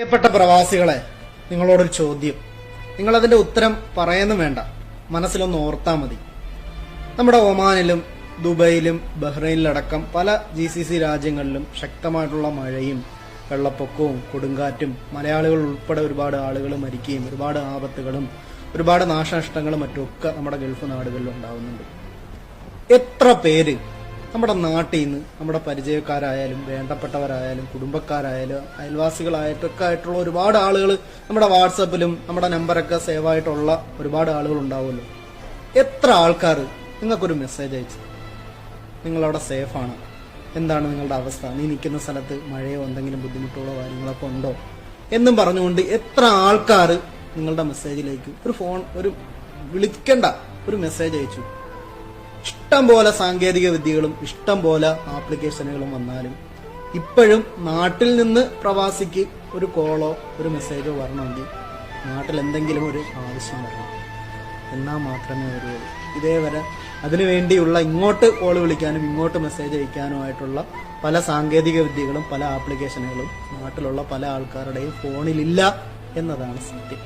പ്രിയപ്പെട്ട പ്രവാസികളെ, നിങ്ങളോടൊരു ചോദ്യം. നിങ്ങളതിന്റെ ഉത്തരം പറയുന്നും വേണ്ട, മനസ്സിലൊന്ന് ഓർത്താൽ മതി. നമ്മുടെ ഒമാനിലും ദുബൈയിലും ബഹ്റൈനിലടക്കം പല GCC രാജ്യങ്ങളിലും ശക്തമായിട്ടുള്ള മഴയും വെള്ളപ്പൊക്കവും കൊടുങ്കാറ്റും മലയാളികൾ ഉൾപ്പെടെ ഒരുപാട് ആളുകൾ മരിക്കുകയും ഒരുപാട് ആപത്തുകളും ഒരുപാട് നാശനഷ്ടങ്ങളും മറ്റുമൊക്കെ നമ്മുടെ ഗൾഫ് നാടുകളിൽ ഉണ്ടാവുന്നുണ്ട്. എത്ര പേര് നമ്മുടെ നാട്ടിൽ നിന്ന് നമ്മുടെ പരിചയക്കാരായാലും വേണ്ടപ്പെട്ടവരായാലും കുടുംബക്കാരായാലും അയൽവാസികളായിട്ടൊക്കെ ആയിട്ടുള്ള ഒരുപാട് ആളുകൾ നമ്മുടെ വാട്സപ്പിലും നമ്മുടെ നമ്പറൊക്കെ സേവ് ആയിട്ടുള്ള ഒരുപാട് ആളുകൾ ഉണ്ടാവുമല്ലോ. എത്ര ആൾക്കാർ നിങ്ങൾക്കൊരു മെസ്സേജ് അയച്ചു, നിങ്ങളവിടെ സേഫാണ്, എന്താണ് നിങ്ങളുടെ അവസ്ഥ, നീ നിൽക്കുന്ന സ്ഥലത്ത് മഴയോ എന്തെങ്കിലും ബുദ്ധിമുട്ടുകളോ കാര്യങ്ങളൊക്കെ ഉണ്ടോ എന്നും പറഞ്ഞുകൊണ്ട് എത്ര ആൾക്കാർ നിങ്ങളുടെ മെസ്സേജിലേക്ക് ഒരു വിളിക്കേണ്ട ഒരു മെസ്സേജ് അയച്ചു. ഇഷ്ടം പോലെ സാങ്കേതിക വിദ്യകളും ഇഷ്ടം പോലെ ആപ്ലിക്കേഷനുകളും വന്നാലും ഇപ്പോഴും നാട്ടിൽ നിന്ന് പ്രവാസിക്ക് ഒരു കോളോ ഒരു മെസ്സേജോ വരണമെങ്കിൽ നാട്ടിൽ എന്തെങ്കിലും ഒരു ആവശ്യം വരണം, എന്നാൽ മാത്രമേ വരുള്ളൂ. ഇതേവരെ അതിനുവേണ്ടിയുള്ള ഇങ്ങോട്ട് കോൾ വിളിക്കാനും ഇങ്ങോട്ട് മെസ്സേജ് അയക്കാനുമായിട്ടുള്ള പല സാങ്കേതിക വിദ്യകളും പല ആപ്ലിക്കേഷനുകളും നാട്ടിലുള്ള പല ആൾക്കാരുടെയും ഫോണിലില്ല എന്നതാണ് സത്യം.